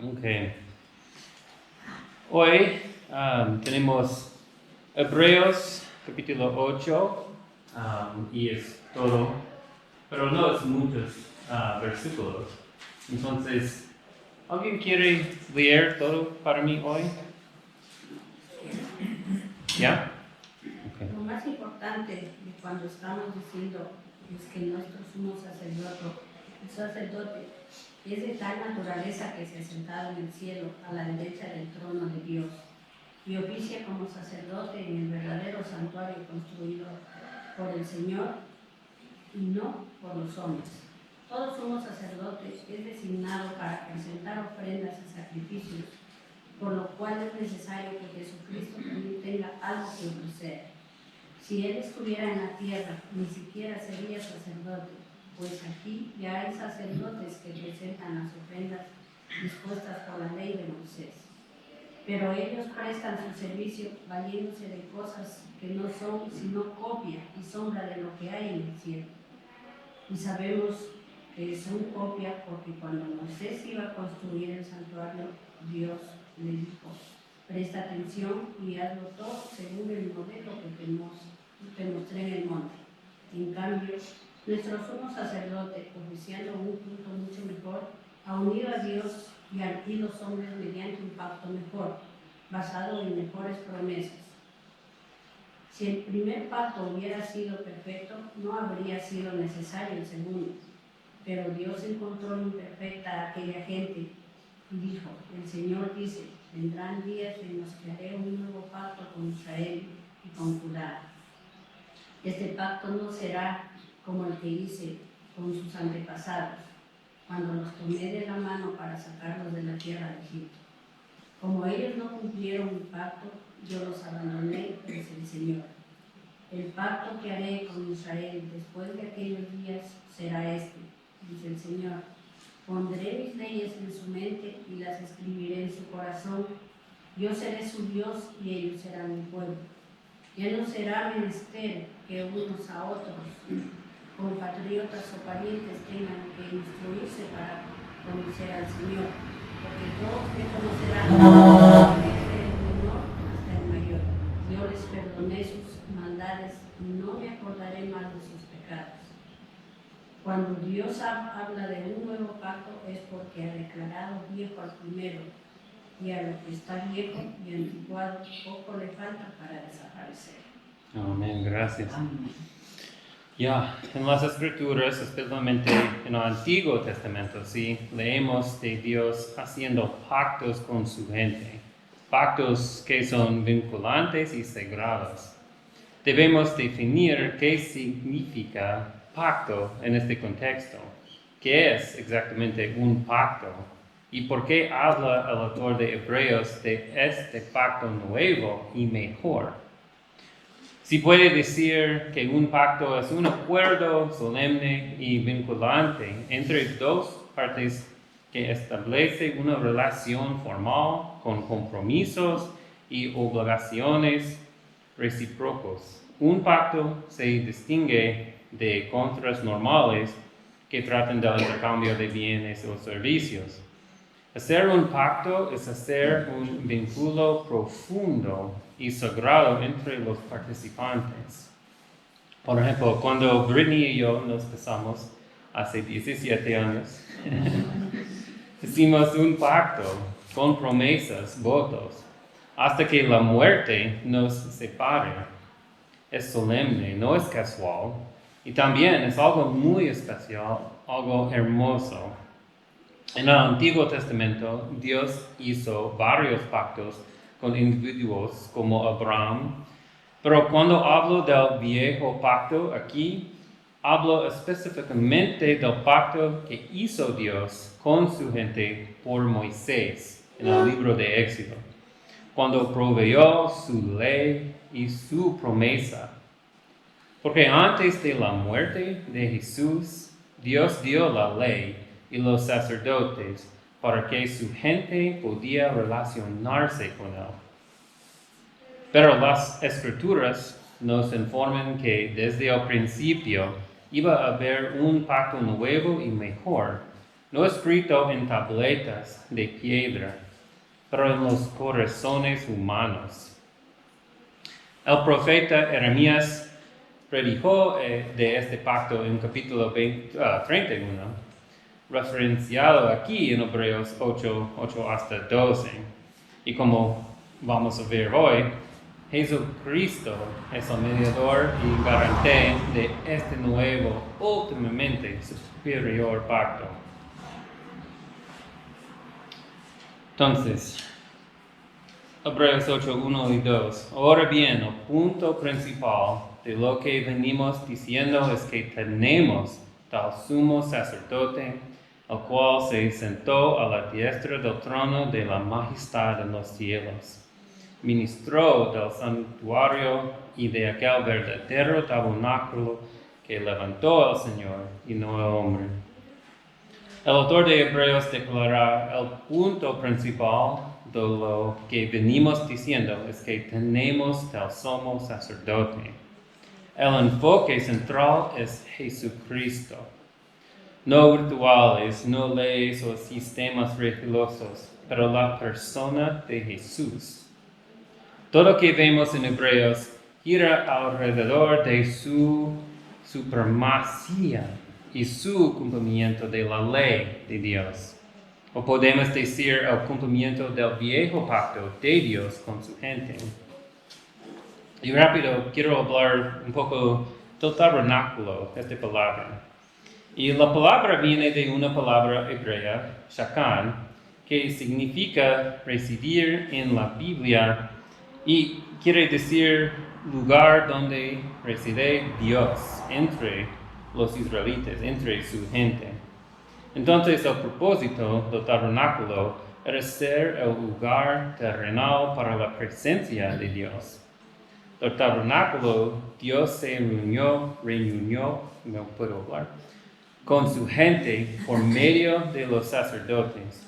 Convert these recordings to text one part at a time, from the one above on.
Okay. Hoy tenemos Hebreos capítulo 8 y es todo, pero no es muchos versículos. Entonces, ¿alguien quiere leer todo para mí hoy? ¿Ya? Okay. Lo más importante de cuando estamos diciendo es que nuestro sumo sacerdote es de tal naturaleza que se ha sentado en el cielo a la derecha del trono de Dios y oficia como sacerdote en el verdadero santuario construido por el Señor y no por los hombres. Todo sumo sacerdote es designado para presentar ofrendas y sacrificios, por lo cual es necesario que Jesucristo también tenga algo que ofrecer. Si Él estuviera en la tierra, ni siquiera sería sacerdote, pues aquí ya hay sacerdotes que presentan las ofrendas dispuestas por la ley de Moisés. Pero ellos prestan su servicio valiéndose de cosas que no son sino copia y sombra de lo que hay en el cielo. Y sabemos que son copia porque cuando Moisés iba a construir el santuario, Dios le dijo: presta atención y hazlo todo según el modelo que te mostré en el monte. En cambio, nuestro sumo sacerdote, oficiando un culto mucho mejor, ha unido a Dios y a los hombres mediante un pacto mejor, basado en mejores promesas. Si el primer pacto hubiera sido perfecto, no habría sido necesario el segundo. Pero Dios encontró imperfecta a aquella gente y dijo: el Señor dice, vendrán días en los que haré un nuevo pacto con Israel y con Judá. Este pacto no será como el que hice con sus antepasados, cuando los tomé de la mano para sacarlos de la tierra de Egipto. Como ellos no cumplieron mi pacto, yo los abandoné, dice el Señor. El pacto que haré con Israel después de aquellos días será este, dice el Señor. Pondré mis leyes en su mente y las escribiré en su corazón. Yo seré su Dios y ellos serán mi pueblo. Ya no será menester que unos a otros, compatriotas o parientes, tengan que instruirse para conocer al Señor, porque todos me conocerán desde el menor hasta el mayor. Yo les perdoné sus maldades y no me acordaré más de sus pecados. Cuando Dios habla de un nuevo pacto es porque ha declarado viejo al primero, y a lo que está viejo y anticuado poco le falta para desaparecer. Amén, gracias. Ya, en las Escrituras, especialmente en el Antiguo Testamento, sí, leemos de Dios haciendo pactos con su gente, pactos que son vinculantes y sagrados. Debemos definir qué significa pacto en este contexto, qué es exactamente un pacto y por qué habla el autor de Hebreos de este pacto nuevo y mejor. Si puede decir que un pacto es un acuerdo solemne y vinculante entre dos partes que establece una relación formal con compromisos y obligaciones recíprocos. Un pacto se distingue de contratos normales que tratan del intercambio de bienes o servicios. Hacer un pacto es hacer un vínculo profundo y sagrado entre los participantes. Por ejemplo, cuando Brittany y yo nos casamos hace 17 años, hicimos un pacto con promesas, votos, hasta que la muerte nos separe. Es solemne, no es casual, y también es algo muy especial, algo hermoso. En el Antiguo Testamento, Dios hizo varios pactos con individuos como Abraham, pero cuando hablo del viejo pacto aquí, hablo específicamente del pacto que hizo Dios con su gente por Moisés en el libro de Éxodo, cuando proveyó su ley y su promesa. Porque antes de la muerte de Jesús, Dios dio la ley y los sacerdotes para que su gente podía relacionarse con él. Pero las Escrituras nos informan que desde el principio iba a haber un pacto nuevo y mejor, no escrito en tabletas de piedra, pero en los corazones humanos. El profeta Jeremías predijo de este pacto en capítulo 31, referenciado aquí en Hebreos 8 hasta 12. Y como vamos a ver hoy, Jesucristo es el mediador y garante de este nuevo, últimamente superior pacto. Entonces, Hebreos 8, 1 y 2. Ahora bien, el punto principal de lo que venimos diciendo es que tenemos tal sumo sacerdote, el cual se sentó a la diestra del trono de la majestad en los cielos. Ministró del santuario y de aquel verdadero tabernáculo que levantó el Señor y no el hombre. El autor de Hebreos declara el punto principal de lo que venimos diciendo es que tenemos tal sumo sacerdote. El enfoque central es Jesucristo. No rituales, no leyes o sistemas religiosos, pero la persona de Jesús. Todo lo que vemos en Hebreos gira alrededor de su supremacía y su cumplimiento de la ley de Dios. O podemos decir el cumplimiento del viejo pacto de Dios con su gente. Y rápido, quiero hablar un poco del tabernáculo, esta palabra. Y la palabra viene de una palabra hebrea, shakan, que significa residir en la Biblia y quiere decir lugar donde reside Dios entre los israelitas, entre su gente. Entonces el propósito del tabernáculo era ser el lugar terrenal para la presencia de Dios. El tabernáculo, Dios se reunió, no puedo hablar, con su gente por medio de los sacerdotes.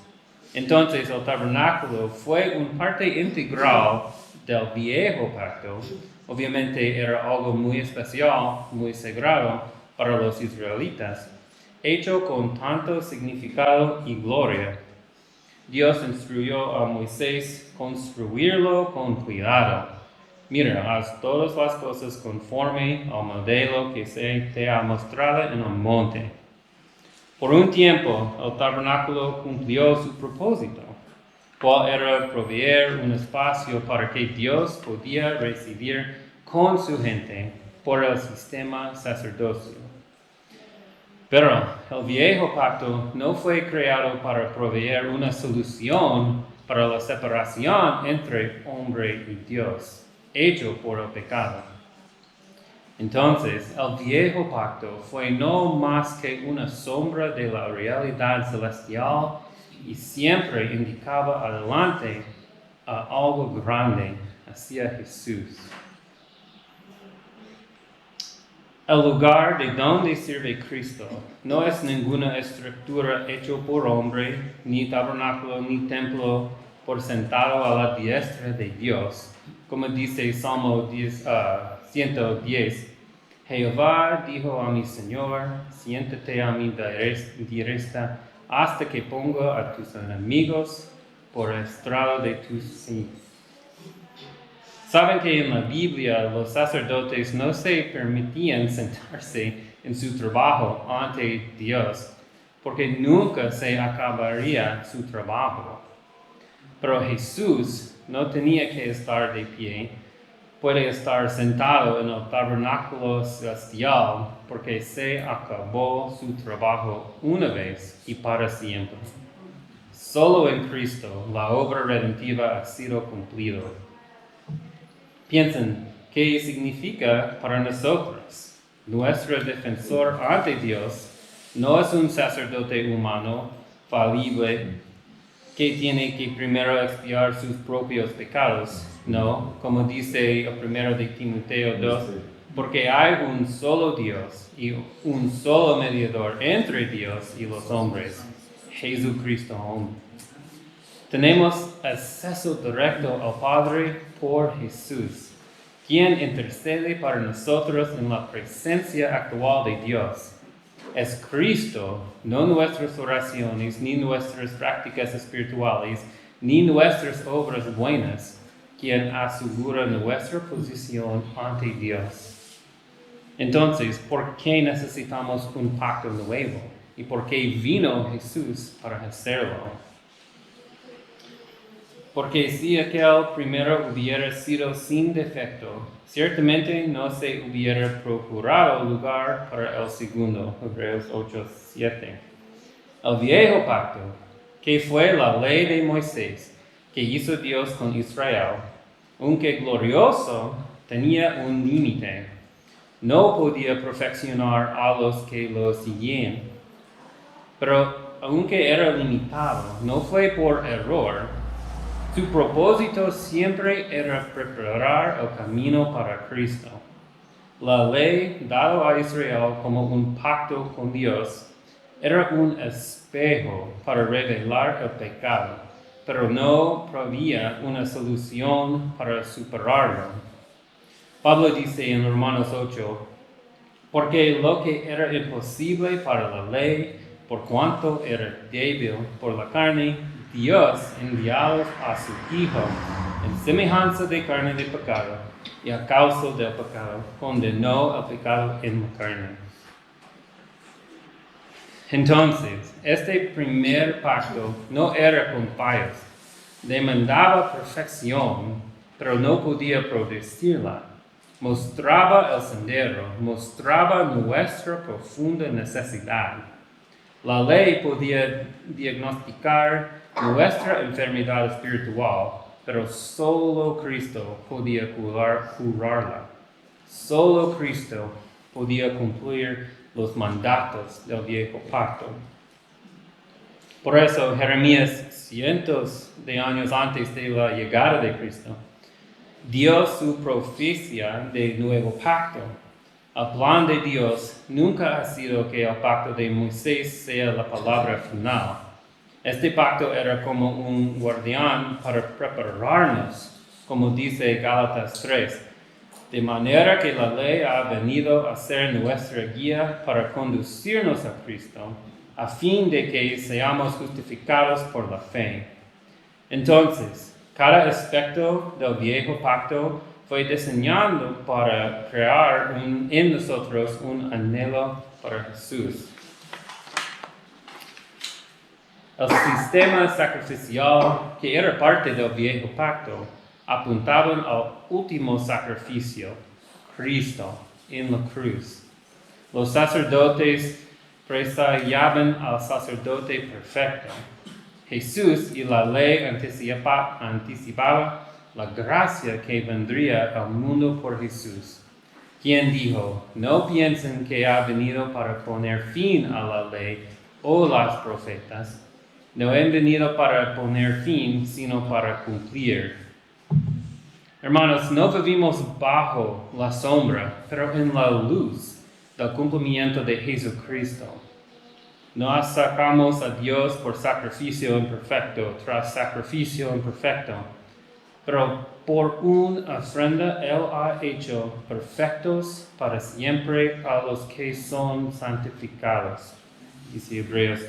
Entonces el tabernáculo fue una parte integral del viejo pacto. Obviamente era algo muy especial, muy sagrado para los israelitas, hecho con tanto significado y gloria. Dios instruyó a Moisés construirlo con cuidado. Mira, haz todas las cosas conforme al modelo que se te ha mostrado en el monte. Por un tiempo, el tabernáculo cumplió su propósito, cual era proveer un espacio para que Dios podía residir con su gente por el sistema sacerdocio. Pero el viejo pacto no fue creado para proveer una solución para la separación entre hombre y Dios, hecho por el pecado. Entonces, el viejo pacto fue no más que una sombra de la realidad celestial y siempre indicaba adelante a algo grande, hacia Jesús. El lugar de donde sirve Cristo no es ninguna estructura hecha por hombre, ni tabernáculo, ni templo por sentado a la diestra de Dios. Como dice Salmo 110, Jehová dijo a mi Señor, siéntate a mi derecha hasta que ponga a tus enemigos por estrado de tus pies. Saben que en la Biblia los sacerdotes no se permitían sentarse en su trabajo ante Dios, porque nunca se acabaría su trabajo. Pero Jesús no tenía que estar de pie, puede estar sentado en el tabernáculo celestial, porque se acabó su trabajo una vez y para siempre. Solo en Cristo la obra redentiva ha sido cumplida. Piensen, ¿qué significa para nosotros? Nuestro defensor ante Dios no es un sacerdote humano, falible, que tiene que primero expiar sus propios pecados. No, como dice el primero de Timoteo 2, porque hay un solo Dios y un solo mediador entre Dios y los hombres, Jesucristo hombre. Tenemos acceso directo al Padre por Jesús, quien intercede para nosotros en la presencia actual de Dios. Es Cristo, no nuestras oraciones, ni nuestras prácticas espirituales, ni nuestras obras buenas, quien asegura nuestra posición ante Dios. Entonces, ¿por qué necesitamos un pacto nuevo? ¿Y por qué vino Jesús para hacerlo? Porque si aquel primero hubiera sido sin defecto, ciertamente no se hubiera procurado lugar para el segundo. Hebreos 8:7. El viejo pacto, que fue la ley de Moisés, que hizo Dios con Israel, aunque glorioso, tenía un límite. No podía perfeccionar a los que lo seguían. Pero aunque era limitado, no fue por error. Su propósito siempre era preparar el camino para Cristo. La ley dada a Israel como un pacto con Dios era un espejo para revelar el pecado, pero no proveía una solución para superarlo. Pablo dice en Romanos 8, porque lo que era imposible para la ley, por cuanto era débil por la carne, Dios envió a su Hijo en semejanza de carne de pecado, y a causa del pecado condenó el pecado en la carne. Entonces, este primer pacto no era con fallas, demandaba perfección, pero no podía producirla. Mostraba el sendero, mostraba nuestra profunda necesidad. La ley podía diagnosticar nuestra enfermedad espiritual, pero solo Cristo podía curarla. Solo Cristo podía cumplir los mandatos del viejo pacto. Por eso Jeremías, cientos de años antes de la llegada de Cristo, dio su profecía de nuevo pacto. El plan de Dios nunca ha sido que el pacto de Moisés sea la palabra final. Este pacto era como un guardián para prepararnos, como dice Gálatas 3, de manera que la ley ha venido a ser nuestra guía para conducirnos a Cristo, a fin de que seamos justificados por la fe. Entonces, cada aspecto del viejo pacto fue diseñado para crear en nosotros un anhelo para Jesús. El sistema sacrificial, que era parte del viejo pacto, apuntaba al último sacrificio, Cristo, en la cruz. Los sacerdotes presagiaban al sacerdote perfecto. Jesús y la ley anticipaba la gracia que vendría al mundo por Jesús, quien dijo, no piensen que ha venido para poner fin a la ley o las profetas. No he venido para poner fin, sino para cumplir. Hermanos, no vivimos bajo la sombra, pero en la luz del cumplimiento de Jesucristo. No acercamos a Dios por sacrificio imperfecto tras sacrificio imperfecto, pero por una ofrenda Él ha hecho perfectos para siempre a los que son santificados. Dice Hebreos.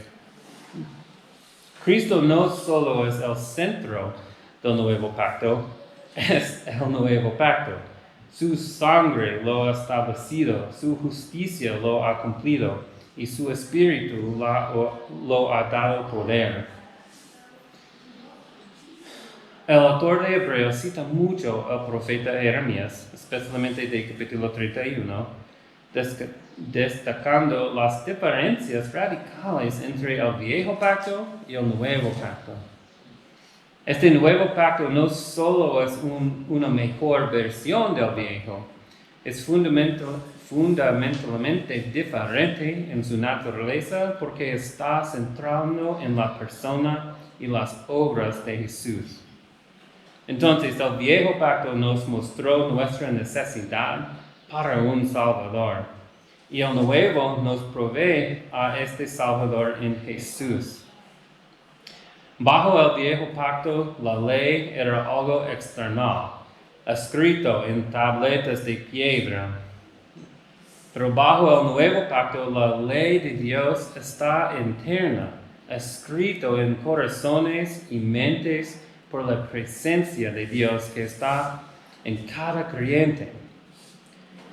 Cristo no solo es el centro del nuevo pacto, es el nuevo pacto. Su sangre lo ha establecido, su justicia lo ha cumplido y su espíritu lo ha dado poder. El autor de Hebreos cita mucho al profeta Jeremías, especialmente de capítulo 31, destacando las diferencias radicales entre el viejo pacto y el nuevo pacto. Este nuevo pacto no solo es una mejor versión del viejo, es fundamentalmente diferente en su naturaleza porque está centrado en la persona y las obras de Jesús. Entonces, el viejo pacto nos mostró nuestra necesidad para un Salvador. Y el nuevo nos provee a este Salvador en Jesús. Bajo el viejo pacto, la ley era algo externo, escrito en tabletas de piedra. Pero bajo el nuevo pacto, la ley de Dios está interna, escrito en corazones y mentes por la presencia de Dios que está en cada creyente.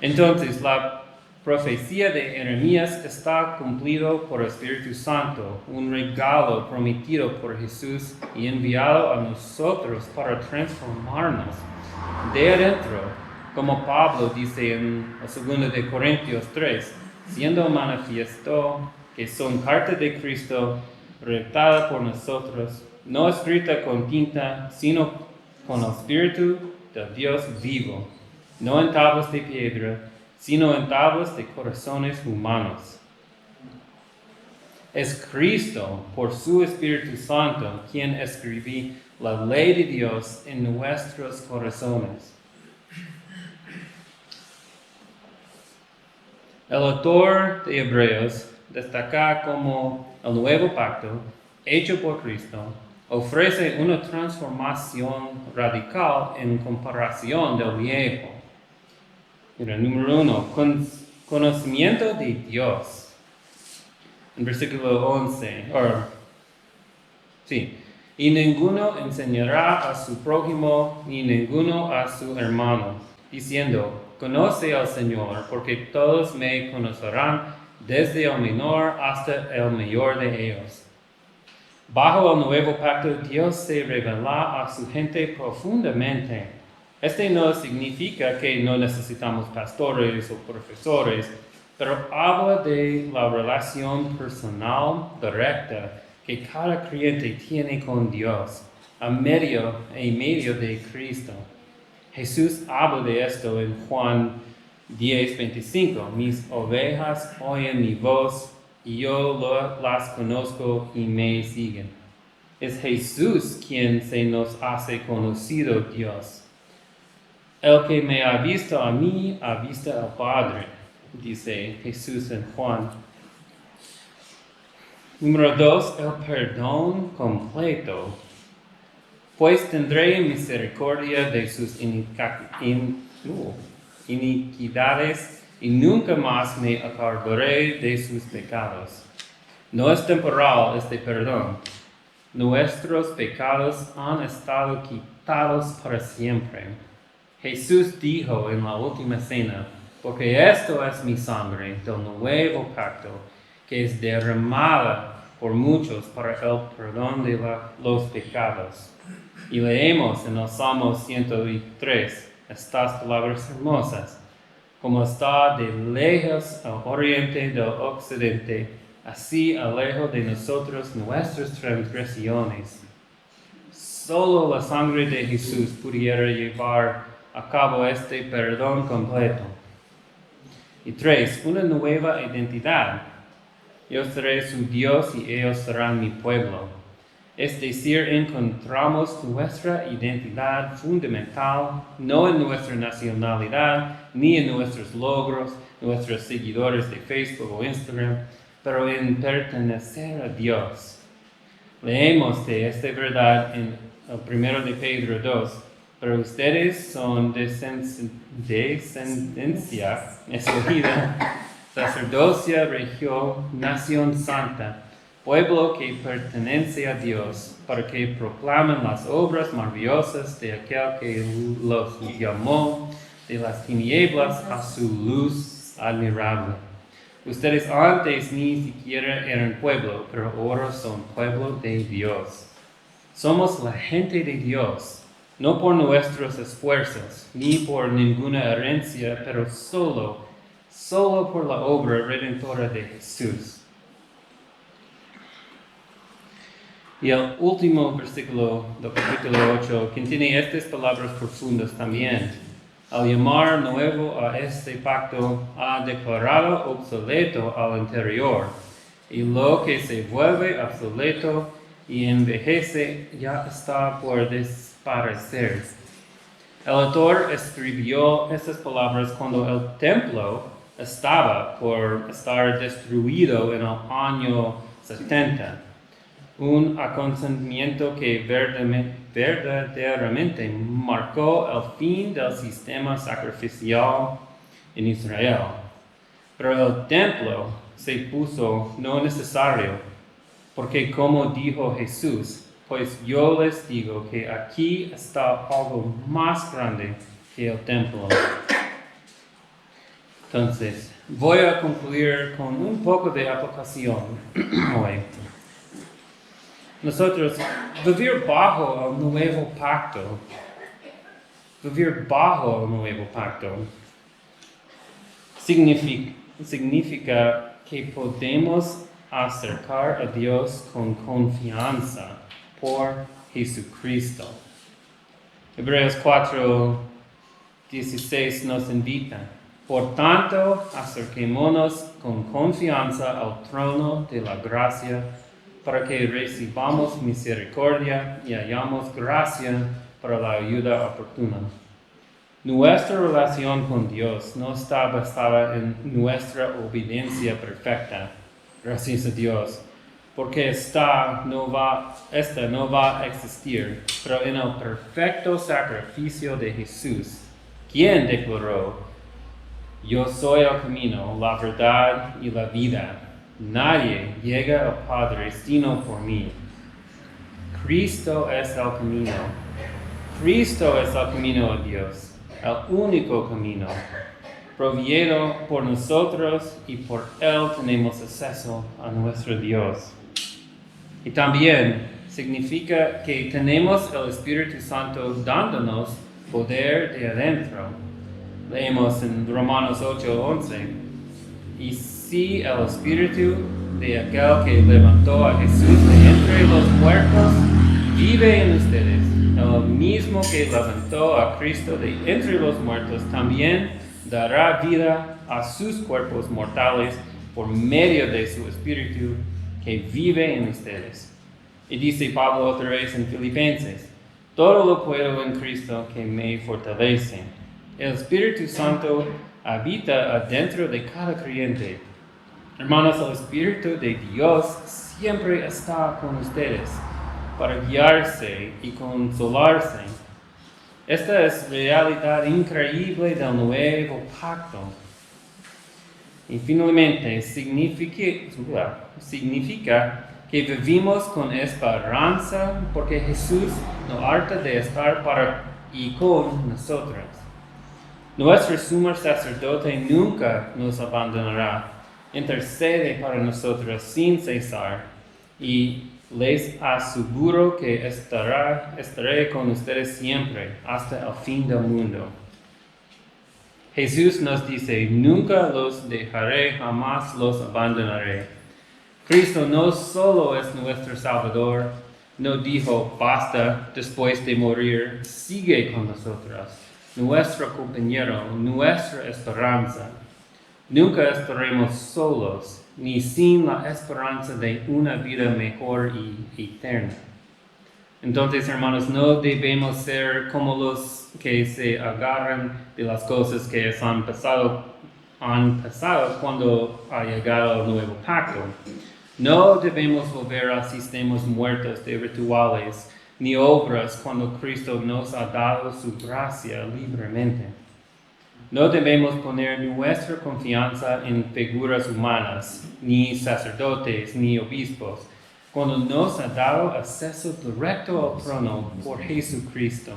Entonces, la profecía de Jeremías está cumplido por el Espíritu Santo, un regalo prometido por Jesús y enviado a nosotros para transformarnos de adentro, como Pablo dice en 2 de Corintios 3, siendo manifiesto que son carta de Cristo, redactada por nosotros, no escrita con tinta, sino con el Espíritu del Dios vivo, no en tablas de piedra, sino en tablas de corazones humanos. Es Cristo, por su Espíritu Santo, quien escribió la ley de Dios en nuestros corazones. El autor de Hebreos destaca como el nuevo pacto, hecho por Cristo, ofrece una transformación radical en comparación del viejo. Mira, número 1, conocimiento de Dios. En versículo 11, y ninguno enseñará a su prójimo, ni ninguno a su hermano, diciendo, conoce al Señor, porque todos me conocerán, desde el menor hasta el mayor de ellos. Bajo el nuevo pacto, Dios se revela a su gente profundamente. Este no significa que no necesitamos pastores o profesores, pero habla de la relación personal directa que cada creyente tiene con Dios, en medio de Cristo. Jesús habla de esto en Juan 10:25. Mis ovejas oyen mi voz y yo las conozco y me siguen. Es Jesús quien se nos hace conocido Dios. El que me ha visto a mí, ha visto al Padre, dice Jesús en Juan. Número 2, el perdón completo. Pues tendré misericordia de sus iniquidades y nunca más me acordaré de sus pecados. No es temporal este perdón. Nuestros pecados han estado quitados para siempre. Jesús dijo en la última cena, porque esto es mi sangre del nuevo pacto, que es derramada por muchos para el perdón de los pecados. Y leemos en el Salmo 103 estas palabras hermosas. Como está de lejos el oriente del occidente, así alejo de nosotros nuestras transgresiones. Solo la sangre de Jesús pudiera llevar a cabo este perdón completo. Y 3, una nueva identidad. Yo seré su Dios y ellos serán mi pueblo. Es decir, encontramos nuestra identidad fundamental no en nuestra nacionalidad, ni en nuestros logros, nuestros seguidores de Facebook o Instagram, pero en pertenecer a Dios. Leemos de esta verdad en el 1 de Pedro 2. Pero ustedes son descendencia escogida, sacerdocio regio, nación santa, pueblo que pertenece a Dios, para que proclamen las obras maravillosas de aquel que los llamó de las tinieblas a su luz admirable. Ustedes antes ni siquiera eran pueblo, pero ahora son pueblo de Dios. Somos la gente de Dios. No por nuestros esfuerzos, ni por ninguna herencia, pero solo por la obra redentora de Jesús. Y el último versículo del capítulo 8 contiene estas palabras profundas también. Al llamar nuevo a este pacto, ha declarado obsoleto al anterior, y lo que se vuelve obsoleto y envejece ya está por desaparecer. El autor escribió estas palabras cuando el templo estaba por estar destruido en el año 70. Un acontecimiento que verdaderamente marcó el fin del sistema sacrificial en Israel. Pero el templo se puso no necesario, porque como dijo Jesús, pues yo les digo que aquí está algo más grande que el templo. Entonces, voy a concluir con un poco de aplicación hoy. Nosotros, vivir bajo el nuevo pacto, significa que podemos acercar a Dios con confianza por Jesucristo. Hebreos 4:16 nos invita. Por tanto, acerquémonos con confianza al trono de la gracia para que recibamos misericordia y hallamos gracia para la ayuda oportuna. Nuestra relación con Dios no está basada en nuestra obediencia perfecta, gracias a Dios, porque esta no va a existir, pero en el perfecto sacrificio de Jesús, quien declaró: yo soy el camino, la verdad y la vida. Nadie llega al Padre sino por mí. Cristo es el camino. Cristo es el camino a Dios, el único camino. Provisto por nosotros y por Él tenemos acceso a nuestro Dios. Y también significa que tenemos el Espíritu Santo dándonos poder de adentro. Leemos en Romanos 8:11. Y si el Espíritu de aquel que levantó a Jesús de entre los muertos vive en ustedes, el mismo que levantó a Cristo de entre los muertos también dará vida a sus cuerpos mortales por medio de su Espíritu que vive en ustedes. Y dice Pablo otra vez en Filipenses: todo lo puedo en Cristo que me fortalece. El Espíritu Santo habita adentro de cada creyente. Hermanos, el Espíritu de Dios siempre está con ustedes para guiarse y consolarse. Esta es realidad increíble del nuevo pacto. Y finalmente, significa que vivimos con esperanza porque Jesús no harta de estar para y con nosotros. Nuestro sumo sacerdote nunca nos abandonará, intercede para nosotros sin cesar, y les aseguro que estaré con ustedes siempre hasta el fin del mundo. Jesús nos dice: nunca los dejaré, jamás los abandonaré. Cristo no solo es nuestro Salvador, no dijo basta después de morir, sigue con nosotros. Nuestro compañero, nuestra esperanza. Nunca estaremos solos, ni sin la esperanza de una vida mejor y eterna. Entonces, hermanos, no debemos ser como los que se agarran de las cosas que han pasado cuando ha llegado el nuevo pacto. No debemos volver a sistemas muertos de rituales ni obras cuando Cristo nos ha dado su gracia libremente. No debemos poner nuestra confianza en figuras humanas, ni sacerdotes, ni obispos, cuando nos ha dado acceso directo al trono por Jesucristo,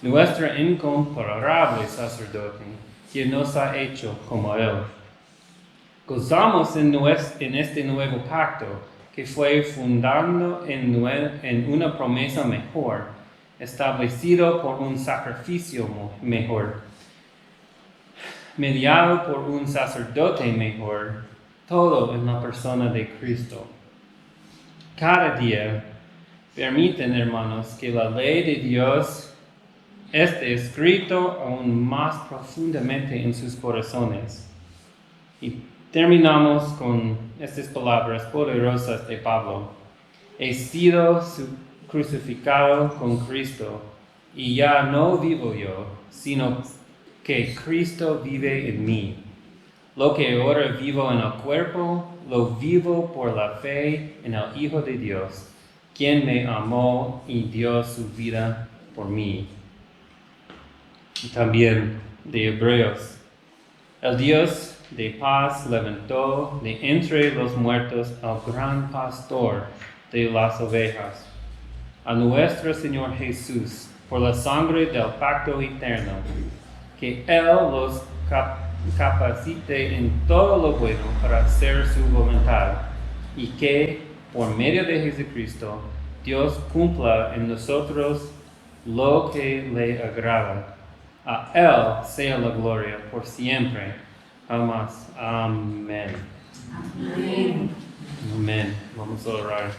nuestro incomparable sacerdote, quien nos ha hecho como Él. Gozamos en este nuevo pacto que fue fundado en una promesa mejor, establecido por un sacrificio mejor, mediado por un sacerdote mejor, todo en la persona de Cristo. Cada día permiten, hermanos, que la ley de Dios esté escrito aún más profundamente en sus corazones. Y terminamos con estas palabras poderosas de Pablo. He sido crucificado con Cristo, y ya no vivo yo, sino que Cristo vive en mí. Lo que ahora vivo en el cuerpo, lo vivo por la fe en el Hijo de Dios, quien me amó y dio su vida por mí. Y también de Hebreos. El Dios de paz levantó de entre los muertos al gran pastor de las ovejas, a nuestro Señor Jesús, por la sangre del pacto eterno, que Él los capacite en todo lo bueno para hacer su voluntad, y que, por medio de Jesucristo, Dios cumpla en nosotros lo que le agrada. A Él sea la gloria por siempre, jamás. Amén. Amén. Amén. Vamos a orar.